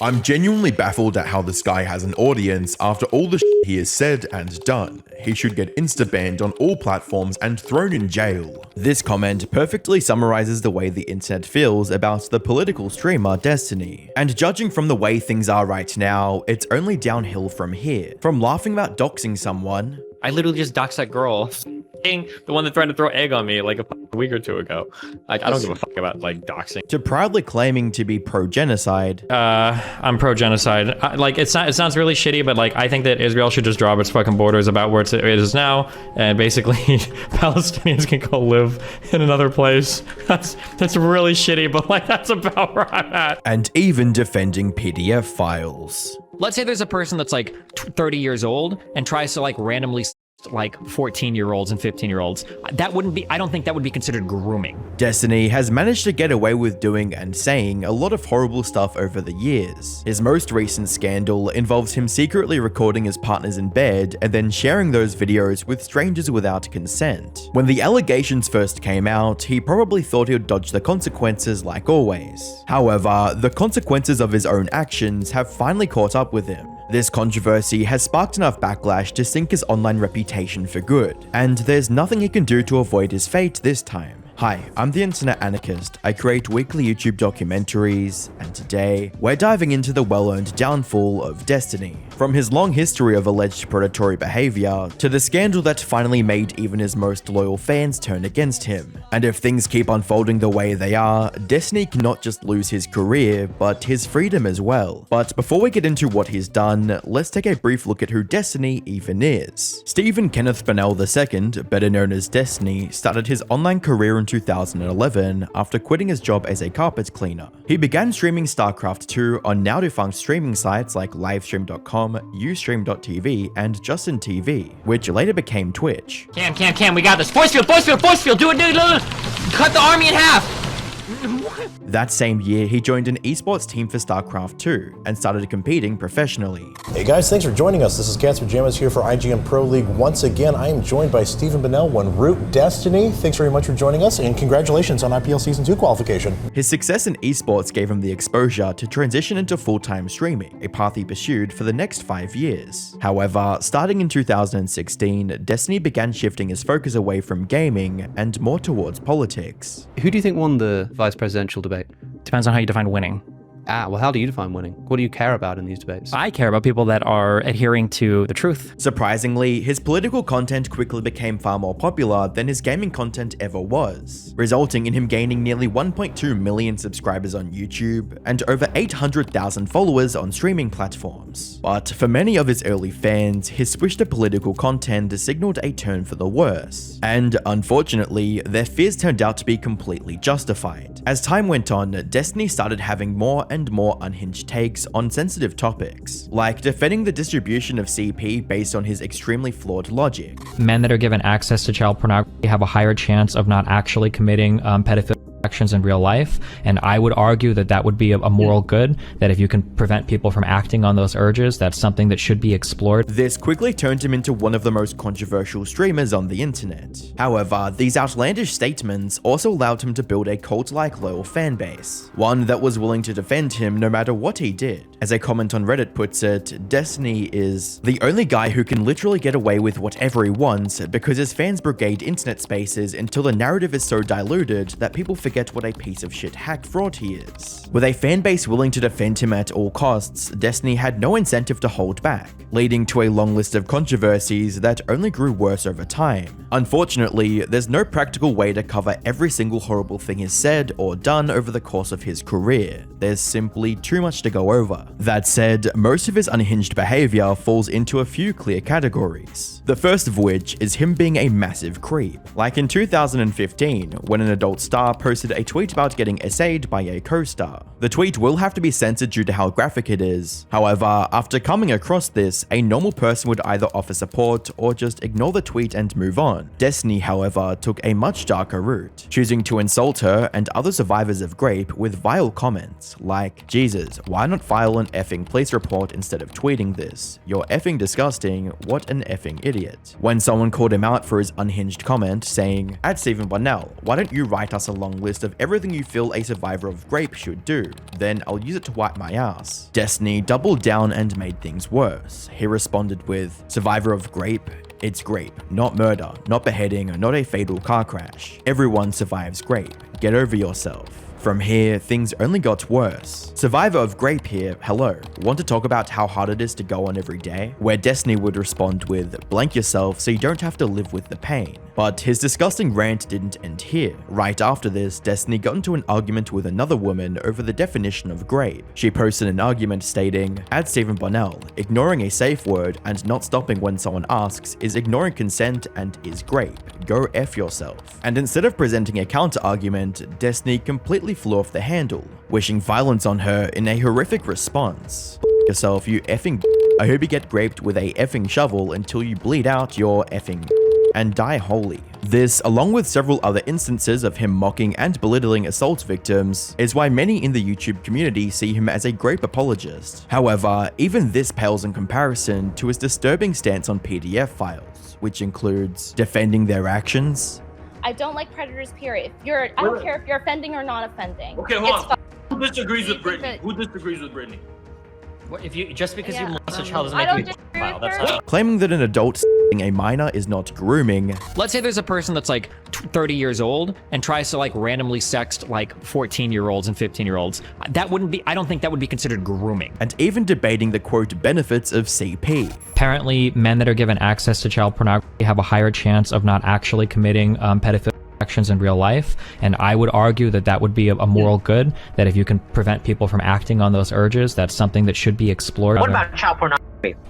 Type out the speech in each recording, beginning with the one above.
I'm genuinely baffled at how this guy has an audience after all the shit he has said and done. He should get insta-banned on all platforms and thrown in jail. This comment perfectly summarizes the way the internet feels about the political streamer Destiny. And judging from the way things are right now, it's only downhill from here. From laughing about doxing someone, I literally just doxed that girl. The one that tried to throw egg on me like a week or two ago. Like, I don't give a fuck about like doxing. to proudly claiming to be pro-genocide. I'm pro-genocide. It sounds really shitty, but like I think that Israel should just drop its fucking borders about where it is now, and basically Palestinians can go live in another place. That's really shitty, but like that's about where I'm at. And even defending PDF files. Let's say there's a person that's like 30 years old and tries to like randomly like 14-year-olds and 15-year-olds. That wouldn't be, I don't think that would be considered grooming. Destiny has managed to get away with doing and saying a lot of horrible stuff over the years. His most recent scandal involves him secretly recording his partners in bed and then sharing those videos with strangers without consent. When the allegations first came out, he probably thought he would dodge the consequences like always. However, the consequences of his own actions have finally caught up with him. This controversy has sparked enough backlash to sink his online reputation for good, and there's nothing he can do to avoid his fate this time. Hi, I'm the InternetAnarchist. I create weekly YouTube documentaries, and today, we're diving into the well-earned downfall of Destiny. From his long history of alleged predatory behavior, to the scandal that finally made even his most loyal fans turn against him. And if things keep unfolding the way they are, Destiny can not just lose his career, but his freedom as well. But before we get into what he's done, let's take a brief look at who Destiny even is. Stephen Kenneth Bennell II, better known as Destiny, started his online career in 2011 after quitting his job as a carpet cleaner. He began streaming StarCraft 2 on now-defunct streaming sites like Livestream.com, Ustream.tv, and Justin TV, which later became Twitch. Cam, we got this. Force field, do it. Cut the army in half. That same year, he joined an esports team for StarCraft 2 and started competing professionally. Hey guys, thanks for joining us. This is Cats Pajamas here for IGN Pro League. Once again, I am joined by Stephen Bennell, one Root Destiny. Thanks very much for joining us, and congratulations on IPL Season 2 qualification. His success in esports gave him the exposure to transition into full-time streaming, a path he pursued for the next 5 years. However, starting in 2016, Destiny began shifting his focus away from gaming and more towards politics. Who do you think won the vice presidential debate? Depends on how you define winning. Well, how do you define winning? What do you care about in these debates? I care about people that are adhering to the truth. Surprisingly, his political content quickly became far more popular than his gaming content ever was, resulting in him gaining nearly 1.2 million subscribers on YouTube and over 800,000 followers on streaming platforms. But for many of his early fans, his switch to political content signaled a turn for the worse. And unfortunately, their fears turned out to be completely justified. As time went on, Destiny started having more and more unhinged takes on sensitive topics, like defending the distribution of CP based on his extremely flawed logic. Men that are given access to child pornography have a higher chance of not actually committing pedophilia actions in real life, and I would argue that that would be a moral good, that if you can prevent people from acting on those urges, that's something that should be explored. This quickly turned him into one of the most controversial streamers on the internet. However, these outlandish statements also allowed him to build a cult-like loyal fan base, one that was willing to defend him no matter what he did. As a comment on Reddit puts it, Destiny is the only guy who can literally get away with whatever he wants because his fans brigade internet spaces until the narrative is so diluted that people forget what a piece of shit hack fraud he is. With a fan base willing to defend him at all costs, Destiny had no incentive to hold back, leading to a long list of controversies that only grew worse over time. Unfortunately, there's no practical way to cover every single horrible thing he's said or done over the course of his career. There's simply too much to go over. That said, most of his unhinged behavior falls into a few clear categories. The first of which is him being a massive creep. Like in 2015, when an adult star posted a tweet about getting essayed by a co-star. The tweet will have to be censored due to how graphic it is. However, after coming across this, a normal person would either offer support or just ignore the tweet and move on. Destiny, however, took a much darker route, choosing to insult her and other survivors of Grape with vile comments like, "Jesus, why not file an effing police report instead of tweeting this? You're effing disgusting, what an effing idiot." When someone called him out for his unhinged comment saying, "At Stephen Bennell, why don't you write us a long list list of everything you feel a survivor of Grape should do. Then I'll use it to wipe my ass. Destiny doubled down and made things worse. He responded with, survivor of Grape? It's Grape, not murder, not beheading, or not a fatal car crash. Everyone survives Grape. Get over yourself. From here, things only got worse. Survivor of Grape here, hello. Want to talk about how hard it is to go on every day? Where Destiny would respond with, blank yourself so you don't have to live with the pain. But his disgusting rant didn't end here. Right after this, Destiny got into an argument with another woman over the definition of Grape. She posted an argument stating, at Stephen Bonnell, ignoring a safe word and not stopping when someone asks is ignoring consent and is Grape. Go F yourself. And instead of presenting a counter-argument, Destiny completely flew off the handle, wishing violence on her in a horrific response. Yourself, you effing. I hope you get graped with a effing shovel until you bleed out your effing and die wholly. This, along with several other instances of him mocking and belittling assault victims, is why many in the YouTube community see him as a Grape apologist. However, even this pales in comparison to his disturbing stance on PDF files, which includes defending their actions. I don't like predators, period. I don't care if you're offending or not offending. Okay, hold on. Who disagrees with Brittany? Who disagrees with Brittany? What, if you just because you molest a child doesn't I make don't you a disagree pedophile. with That's her. not. Claiming that an adult s***ing a minor is not grooming. Let's say there's a person that's like 30 years old and tries to like randomly sext like 14-year-olds and 15-year-olds. That wouldn't be, I don't think that would be considered grooming. And even debating the quote benefits of CP. Apparently, men that are given access to child pornography have a higher chance of not actually committing pedophilic actions in real life, and I would argue that that would be a moral good, that if you can prevent people from acting on those urges, that's something that should be explored. What about child pornography?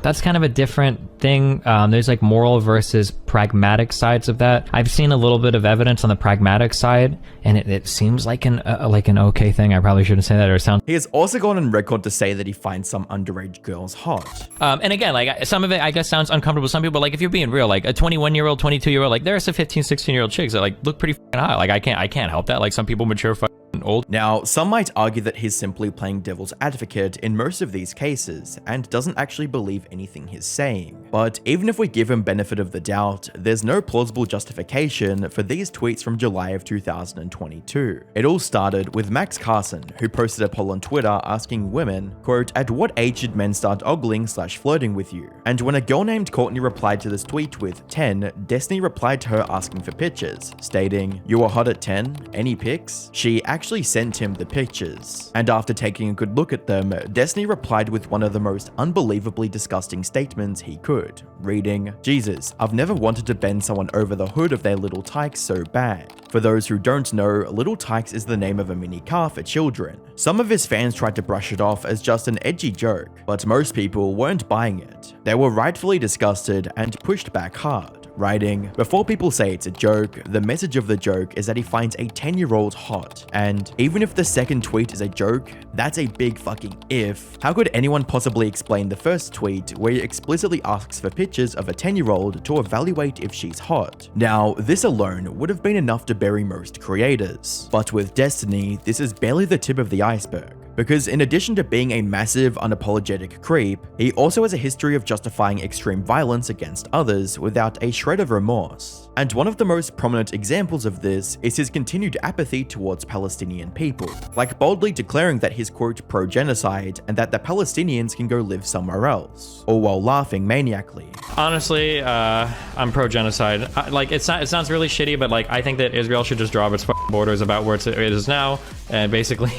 That's kind of a different thing. There's like moral versus pragmatic sides of that. I've seen a little bit of evidence on the pragmatic side, and it seems like an okay thing. I probably shouldn't say that, or it sounds. He has also gone on record to say that he finds some underage girls hot. And again, like some of it I guess sounds uncomfortable to some people, but like if you're being real, like a 21-year-old, 22-year-old, like there are some 15, 16-year-old chicks that like look pretty fucking hot. Like I can't help that. Like some people mature fucking old. Now, some might argue that he's simply playing devil's advocate in most of these cases and doesn't actually believe anything he's saying. But even if we give him benefit of the doubt, there's no plausible justification for these tweets from July of 2022. It all started with Max Carson, who posted a poll on Twitter asking women, quote, at what age should men start ogling/flirting with you? And when a girl named Courtney replied to this tweet with 10, Destiny replied to her asking for pictures, stating, you were hot at 10? Any pics? She actually sent him the pictures. And after taking a good look at them, Destiny replied with one of the most unbelievably disgusting statements he could, reading, Jesus, I've never wanted to bend someone over the hood of their little tykes so bad. For those who don't know, Little Tykes is the name of a mini car for children. Some of his fans tried to brush it off as just an edgy joke, but most people weren't buying it. They were rightfully disgusted and pushed back hard, writing, before people say it's a joke, the message of the joke is that he finds a 10-year-old hot. And even if the second tweet is a joke, that's a big fucking if. How could anyone possibly explain the first tweet where he explicitly asks for pictures of a 10-year-old to evaluate if she's hot? Now, this alone would have been enough to bury most creators. But with Destiny, this is barely the tip of the iceberg. Because in addition to being a massive, unapologetic creep, he also has a history of justifying extreme violence against others without a shred of remorse. And one of the most prominent examples of this is his continued apathy towards Palestinian people, like boldly declaring that he's quote pro-genocide and that the Palestinians can go live somewhere else, all while laughing maniacally. Honestly, I'm pro-genocide. Like it sounds really shitty, but like I think that Israel should just draw up its borders about where it is now, and basically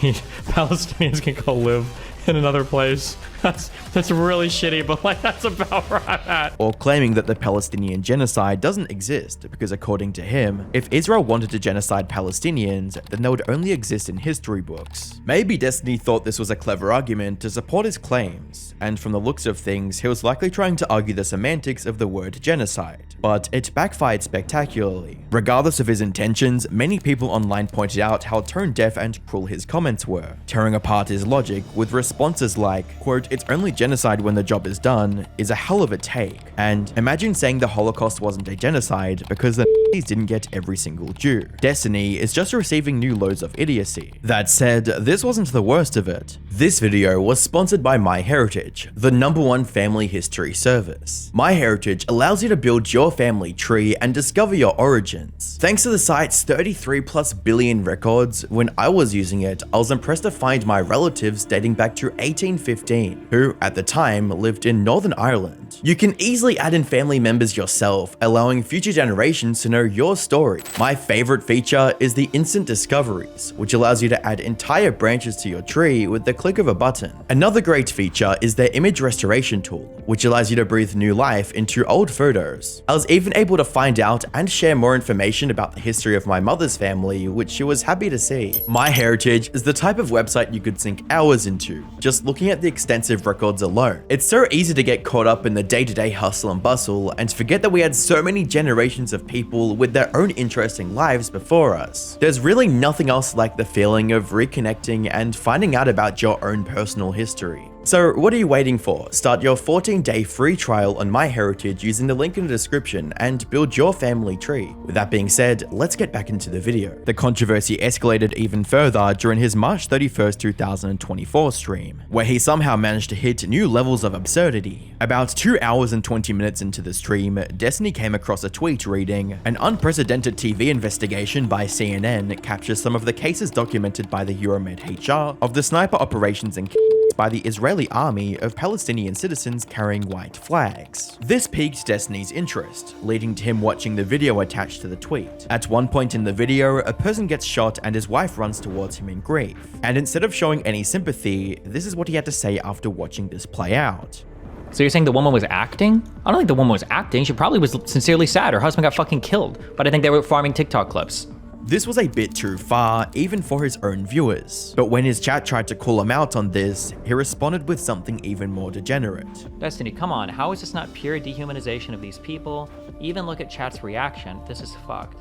Palestinians can go live in another place. That's really shitty, but like that's about where I'm at. Or claiming that the Palestinian genocide doesn't exist because according to him, if Israel wanted to genocide Palestinians, then they would only exist in history books. Maybe Destiny thought this was a clever argument to support his claims, and from the looks of things, he was likely trying to argue the semantics of the word genocide, but it backfired spectacularly. Regardless of his intentions, many people online pointed out how tone-deaf and cruel his comments were, tearing apart his logic with respect responses like, quote, "It's only genocide when the job is done," is a hell of a take. And imagine saying the Holocaust wasn't a genocide because the Nazis didn't get every single Jew. Destiny is just receiving new loads of idiocy. That said, this wasn't the worst of it. This video was sponsored by MyHeritage, the #1 family history service. MyHeritage allows you to build your family tree and discover your origins. Thanks to the site's 33+ billion records, when I was using it, I was impressed to find my relatives dating back to 1815, who at the time lived in Northern Ireland. You can easily add in family members yourself, allowing future generations to know your story. My favorite feature is the instant discoveries, which allows you to add entire branches to your tree with the click of a button. Another great feature is their image restoration tool, which allows you to breathe new life into old photos. I was even able to find out and share more information about the history of my mother's family, which she was happy to see. MyHeritage is the type of website you could sink hours into, just looking at the extensive records alone. It's so easy to get caught up in the day-to-day hustle and bustle and forget that we had so many generations of people with their own interesting lives before us. There's really nothing else like the feeling of reconnecting and finding out about your own personal history. So what are you waiting for? Start your 14-day free trial on MyHeritage using the link in the description and build your family tree. With that being said, let's get back into the video. The controversy escalated even further during his March 31st, 2024 stream, where he somehow managed to hit new levels of absurdity. About 2 hours and 20 minutes into the stream, Destiny came across a tweet reading, "An unprecedented TV investigation by CNN captures some of the cases documented by the Euromed HR of the sniper operations and by the Israeli army of Palestinian citizens carrying white flags." This piqued Destiny's interest, leading to him watching the video attached to the tweet. At one point in the video, a person gets shot and his wife runs towards him in grief. And instead of showing any sympathy, this is what he had to say after watching this play out. So you're saying the woman was acting? I don't think the woman was acting. She probably was sincerely sad. Her husband got fucking killed. But I think they were farming TikTok clips. This was a bit too far, even for his own viewers. But when his chat tried to call him out on this, he responded with something even more degenerate. Destiny, come on. How is this not pure dehumanization of these people? Even look at chat's reaction. This is fucked.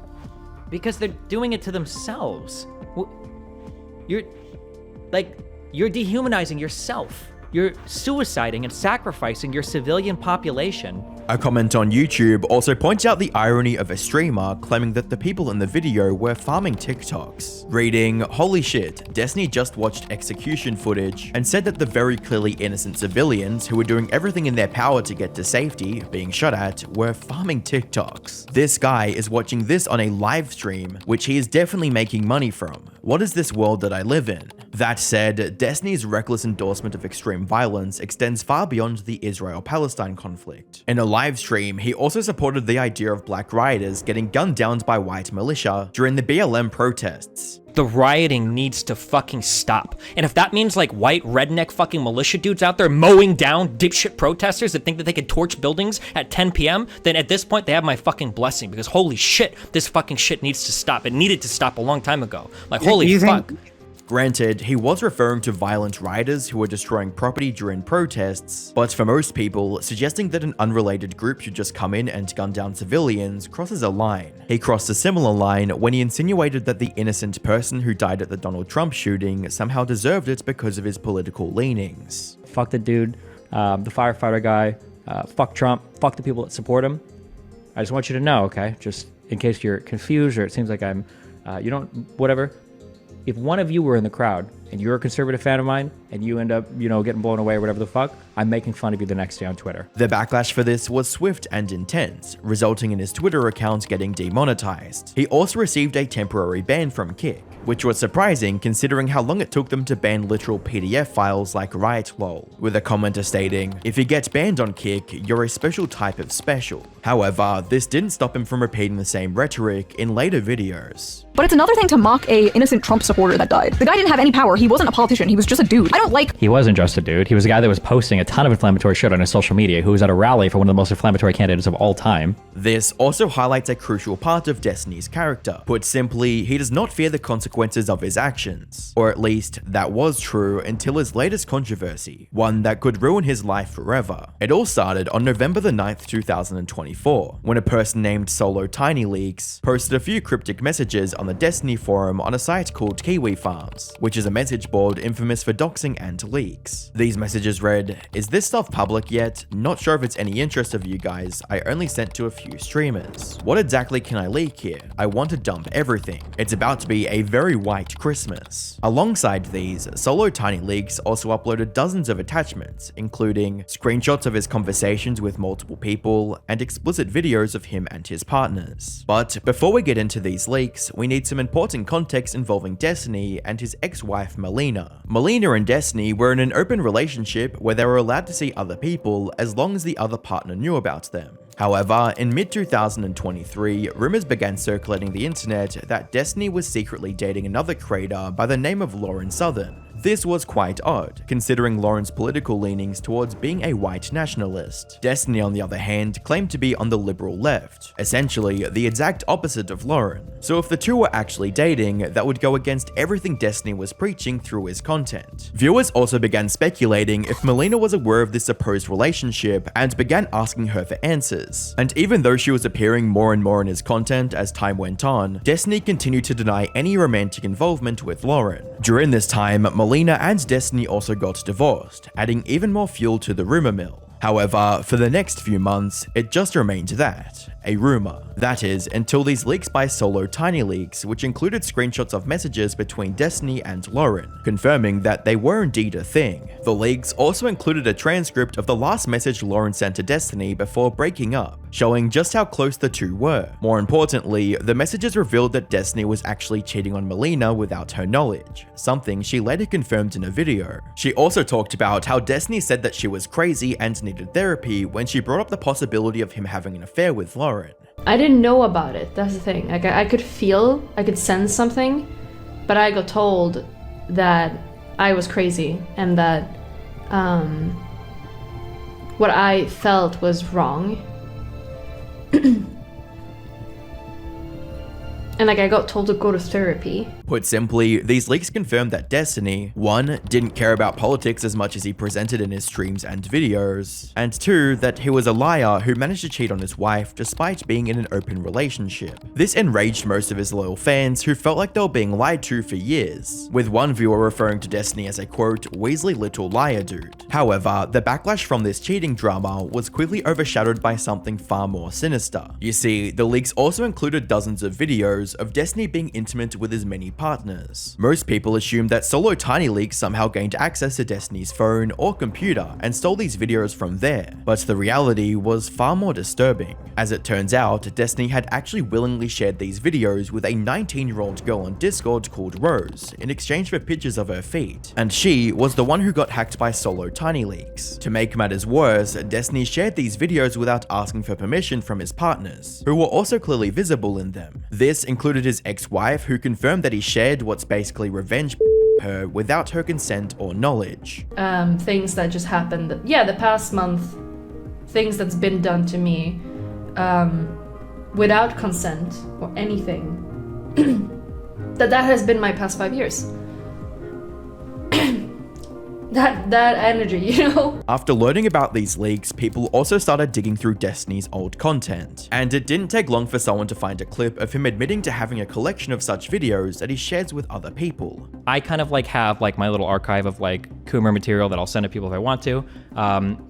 Because they're doing it to themselves. You're dehumanizing yourself. You're suiciding and sacrificing your civilian population. A comment on YouTube also points out the irony of a streamer claiming that the people in the video were farming TikToks. Reading, "Holy shit, Destiny just watched execution footage and said that the very clearly innocent civilians who were doing everything in their power to get to safety, being shot at, were farming TikToks. This guy is watching this on a live stream, which he is definitely making money from. What is this world that I live in?" That said, Destiny's reckless endorsement of extreme violence extends far beyond the Israel-Palestine conflict. In a live stream, he also supported the idea of black rioters getting gunned down by white militia during the BLM protests. The rioting needs to fucking stop. And if that means like white redneck fucking militia dudes out there mowing down dipshit protesters that think that they can torch buildings at 10 p.m., then at this point they have my fucking blessing, because holy shit, this fucking shit needs to stop. It needed to stop a long time ago. Like holy fuck. Granted, he was referring to violent rioters who were destroying property during protests, but for most people, suggesting that an unrelated group should just come in and gun down civilians crosses a line. He crossed a similar line when he insinuated that the innocent person who died at the Donald Trump shooting somehow deserved it because of his political leanings. Fuck the dude, the firefighter guy, fuck Trump, fuck the people that support him. I just want you to know, okay, just in case you're confused or it seems like I'm, whatever. If one of you were in the crowd and you're a conservative fan of mine and you end up, getting blown away or whatever the fuck, I'm making fun of you the next day on Twitter. The backlash for this was swift and intense, resulting in his Twitter account getting demonetized. He also received a temporary ban from Kick, which was surprising considering how long it took them to ban literal PDF files like Riot Lol, with a commenter stating, "If you get banned on Kick, you're a special type of special." However, this didn't stop him from repeating the same rhetoric in later videos. But it's another thing to mock a innocent Trump supporter that died. The guy didn't have any power. He wasn't a politician. He was just a dude. I don't like— He wasn't just a dude. He was a guy that was posting a ton of inflammatory shit on his social media, who was at a rally for one of the most inflammatory candidates of all time. This also highlights a crucial part of Destiny's character. Put simply, he does not fear the consequences of his actions. Or at least, that was true until his latest controversy, one that could ruin his life forever. It all started on November the 9th, 2024, when a person named Solo Tiny Leaks posted a few cryptic messages on the Destiny forum on a site called Kiwi Farms, which is a message message board infamous for doxing and leaks. These messages read, "Is this stuff public yet? Not sure if it's any interest of you guys. I only sent to a few streamers. What exactly can I leak here? I want to dump everything. It's about to be a very white Christmas." Alongside these, Solo Tiny Leaks also uploaded dozens of attachments, including screenshots of his conversations with multiple people and explicit videos of him and his partners. But before we get into these leaks, we need some important context involving Destiny and his ex-wife Melina. Melina and Destiny were in an open relationship where they were allowed to see other people as long as the other partner knew about them. However, in mid-2023, rumors began circulating the internet that Destiny was secretly dating another creator by the name of Lauren Southern. This was quite odd, considering Lauren's political leanings towards being a white nationalist. Destiny, on the other hand, claimed to be on the liberal left, essentially the exact opposite of Lauren. So if the two were actually dating, that would go against everything Destiny was preaching through his content. Viewers also began speculating if Melina was aware of this supposed relationship and began asking her for answers. And even though she was appearing more and more in his content as time went on, Destiny continued to deny any romantic involvement with Lauren. During this time, Melina and Destiny also got divorced, adding even more fuel to the rumor mill. However, for the next few months, it just remained that, a rumor. That is, until these leaks by Solo Tiny Leaks, which included screenshots of messages between Destiny and Lauren, confirming that they were indeed a thing. The leaks also included a transcript of the last message Lauren sent to Destiny before breaking up, showing just how close the two were. More importantly, the messages revealed that Destiny was actually cheating on Melina without her knowledge, something she later confirmed in a video. She also talked about how Destiny said that she was crazy and needed therapy when she brought up the possibility of him having an affair with Lauren. I didn't know about it, that's the thing. Like, I could feel, I could sense something, but I got told that I was crazy and that what I felt was wrong. And like, I got told to go to therapy. Put simply, these leaks confirmed that Destiny, 1, didn't care about politics as much as he presented in his streams and videos, and 2, that he was a liar who managed to cheat on his wife despite being in an open relationship. This enraged most of his loyal fans who felt like they were being lied to for years, with one viewer referring to Destiny as a quote, "Weasley little liar dude." However, the backlash from this cheating drama was quickly overshadowed by something far more sinister. You see, the leaks also included dozens of videos of Destiny being intimate with his many partners. Most people assumed that Solo Tiny Leaks somehow gained access to Destiny's phone or computer and stole these videos from there, but the reality was far more disturbing. As it turns out, Destiny had actually willingly shared these videos with a 19-year-old girl on Discord called Rose in exchange for pictures of her feet, and she was the one who got hacked by Solo Tiny Leaks. To make matters worse, Destiny shared these videos without asking for permission from his partners, who were also clearly visible in them. This included his ex-wife, who confirmed that he shared what's basically revenge her without her consent or knowledge. Things that just happened, the past month, things that's been done to me without consent or anything. that has been my past 5 years. that energy, you know? After learning about these leaks, people also started digging through Destiny's old content, and it didn't take long for someone to find a clip of him admitting to having a collection of such videos that he shares with other people. I kind of like have like my little archive of like Coomer material that I'll send to people if I want to.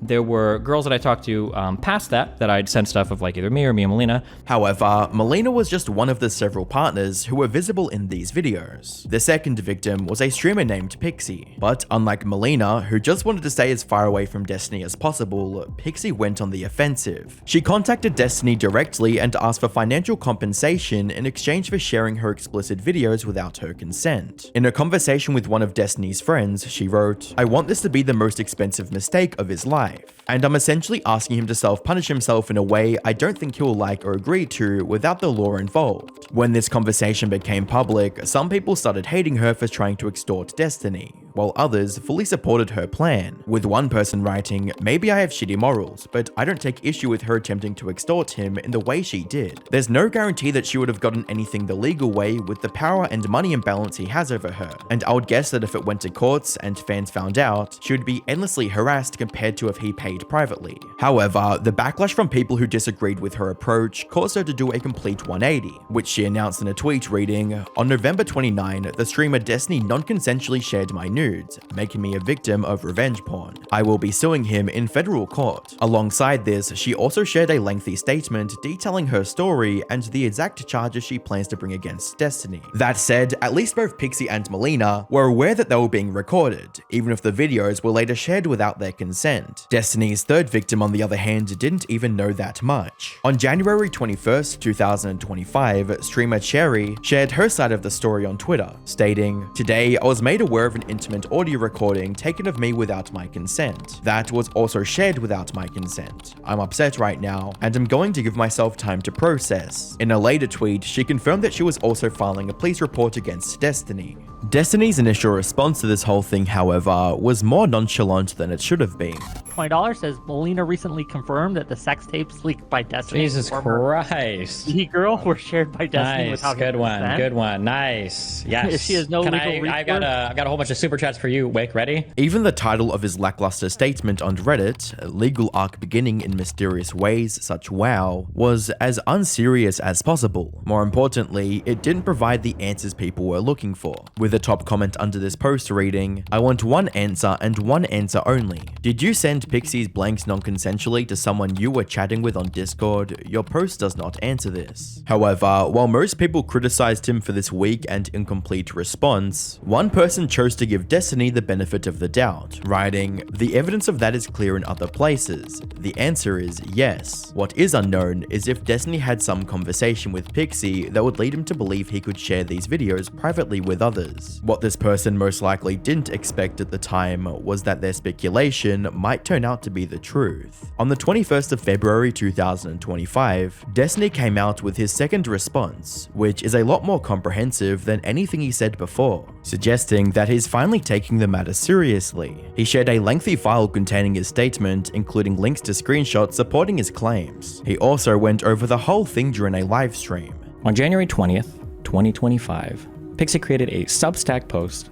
There were girls that I talked to past that I'd send stuff of like either me or Melina. However, Melina was just one of the several partners who were visible in these videos. The second victim was a streamer named Pixie, but unlike Melina, who just wanted to stay as far away from Destiny as possible, Pixie went on the offensive. She contacted Destiny directly and asked for financial compensation in exchange for sharing her explicit videos without her consent. In a conversation with one of Destiny's friends, she wrote, "I want this to be the most expensive mistake of his life, and I'm essentially asking him to self-punish himself in a way I don't think he'll like or agree to without the law involved." When this conversation became public, some people started hating her for trying to extort Destiny, while others fully supported her plan, with one person writing, "Maybe I have shitty morals, but I don't take issue with her attempting to extort him in the way she did. There's no guarantee that she would have gotten anything the legal way with the power and money imbalance he has over her, and I would guess that if it went to courts and fans found out, she would be endlessly harassed compared to if he paid privately." However, the backlash from people who disagreed with her approach caused her to do a complete 180, which she announced in a tweet reading, "On November 29, the streamer Destiny non-consensually shared my nudes, making me a victim of revenge porn. I will be suing him in federal court." Alongside this, she also shared a lengthy statement detailing her story and the exact charges she plans to bring against Destiny. That said, at least both Pixie and Melina were aware that they were being recorded, even if the videos were later shared without their consent. Destiny's third victim, on the other hand, didn't even know that much. On January 21st, 2025, streamer Cherry shared her side of the story on Twitter, stating, "Today, I was made aware of an intimate audio recording taken of me without my consent. That was also shared without my consent. I'm upset right now, and I'm going to give myself time to process." In a later tweet, she confirmed that she was also filing a police report against Destiny. Destiny's initial response to this whole thing, however, was more nonchalant than it should have been. $20 says Melina recently confirmed that the sex tapes leaked by Destiny. Jesus Christ. The girl were shared by Destiny Nice, without good his one, consent. good one, nice. Yes. If she has no Can legal I've got a whole bunch of super chats for you. Wick, ready? Even the title of his lackluster statement on Reddit, "Legal arc beginning in mysterious ways such wow," was as unserious as possible. More importantly, it didn't provide the answers people were looking for, with the top comment under this post reading, "I want one answer and one answer only. Did you send Pixie's blanks non-consensually to someone you were chatting with on Discord? Your post does not answer this." However, while most people criticized him for this weak and incomplete response, one person chose to give Destiny the benefit of the doubt, writing, "The evidence of that is clear in other places. The answer is yes. What is unknown is if Destiny had some conversation with Pixie that would lead him to believe he could share these videos privately with others. What this person most likely didn't expect at the time was that their speculation might turn out to be the truth." On the 21st of February 2025, Destiny came out with his second response, which is a lot more comprehensive than anything he said before, suggesting that he's finally taking the matter seriously. He shared a lengthy file containing his statement, including links to screenshots supporting his claims. He also went over the whole thing during a live stream. On January 20th, 2025, Pixie created a Substack post,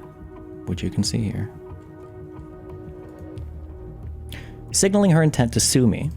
which you can see here, signaling her intent to sue me.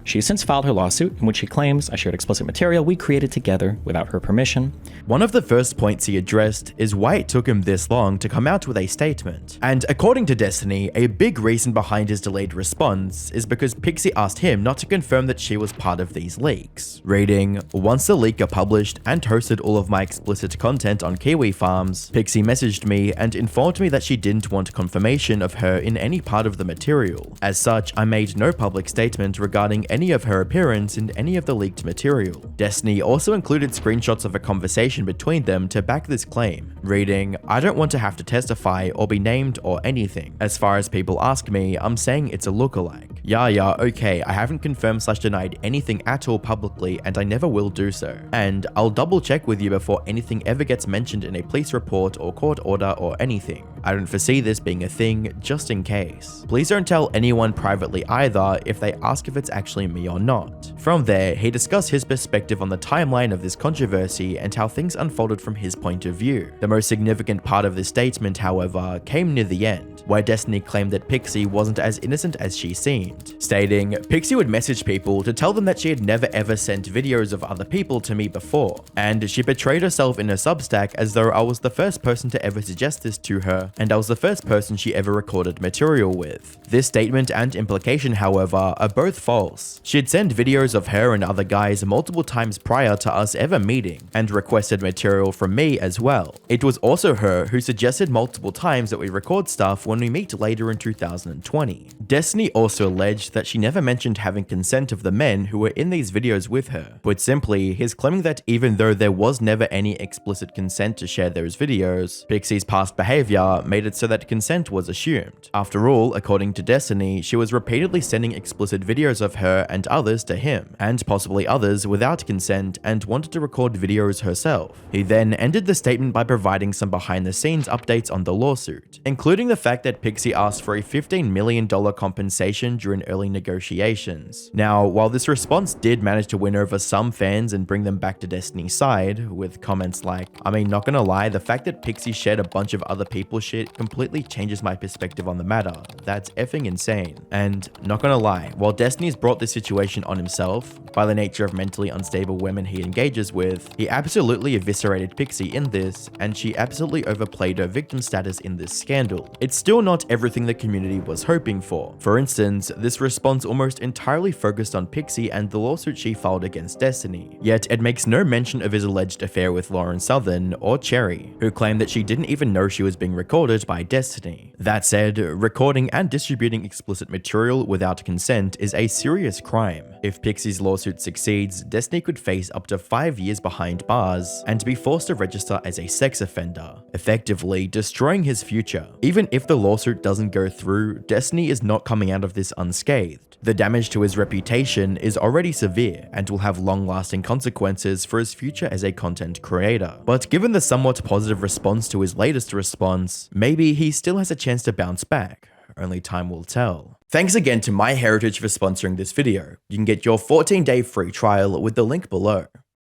She has since filed her lawsuit, in which she claims I shared explicit material we created together without her permission. One of the first points he addressed is why it took him this long to come out with a statement. And according to Destiny, a big reason behind his delayed response is because Pixie asked him not to confirm that she was part of these leaks. Reading, "Once the leaker published and hosted all of my explicit content on Kiwi Farms, Pixie messaged me and informed me that she didn't want confirmation of her in any part of the material. As such, I made no public statement regarding any of her appearance in any of the leaked material." Destiny also included screenshots of a conversation between them to back this claim, reading, "I don't want to have to testify or be named or anything. As far as people ask me, I'm saying it's a lookalike. Yeah, okay, I haven't confirmed / denied anything at all publicly and I never will do so. And I'll double check with you before anything ever gets mentioned in a police report or court order or anything. I don't foresee this being a thing, just in case. Please don't tell anyone privately either if they ask if it's actually me or not." From there, he discussed his perspective on the timeline of this controversy and how things unfolded from his point of view. The most significant part of this statement, however, came near the end, where Destiny claimed that Pixie wasn't as innocent as she seemed, stating, "Pixie would message people to tell them that she had never ever sent videos of other people to me before, and she portrayed herself in her Substack as though I was the first person to ever suggest this to her, and I was the first person she ever recorded material with." This statement and implication, however, are both false. She'd sent videos of her and other guys multiple times prior to us ever meeting, and requested material from me as well. It was also her who suggested multiple times that we record stuff when we meet later in 2020. Destiny also alleged note that she never mentioned having consent of the men who were in these videos with her. Put simply, he's claiming that even though there was never any explicit consent to share those videos, Pixie's past behavior made it so that consent was assumed. After all, according to Destiny, she was repeatedly sending explicit videos of her and others to him, and possibly others without consent, and wanted to record videos herself. He then ended the statement by providing some behind-the-scenes updates on the lawsuit, including the fact that Pixie asked for a $15 million compensation during early negotiations. Now, while this response did manage to win over some fans and bring them back to Destiny's side, with comments like, I mean, not gonna lie, the fact that Pixie shared a bunch of other people's shit completely changes my perspective on the matter. That's effing insane. And not gonna lie, while Destiny's brought this situation on himself, by the nature of mentally unstable women he engages with, he absolutely eviscerated Pixie in this, and she absolutely overplayed her victim status in this scandal. It's still not everything the community was hoping for. For instance, this response almost entirely focused on Pixie and the lawsuit she filed against Destiny, yet it makes no mention of his alleged affair with Lauren Southern or Cherry, who claimed that she didn't even know she was being recorded by Destiny. That said, recording and distributing explicit material without consent is a serious crime. If Pixie's lawsuit succeeds, Destiny could face up to 5 years behind bars and be forced to register as a sex offender, effectively destroying his future. Even if the lawsuit doesn't go through, Destiny is not coming out of this unscathed. The damage to his reputation is already severe and will have long-lasting consequences for his future as a content creator. But given the somewhat positive response to his latest response, maybe he still has a chance to bounce back. Only time will tell. Thanks again to MyHeritage for sponsoring this video. You can get your 14-day free trial with the link below.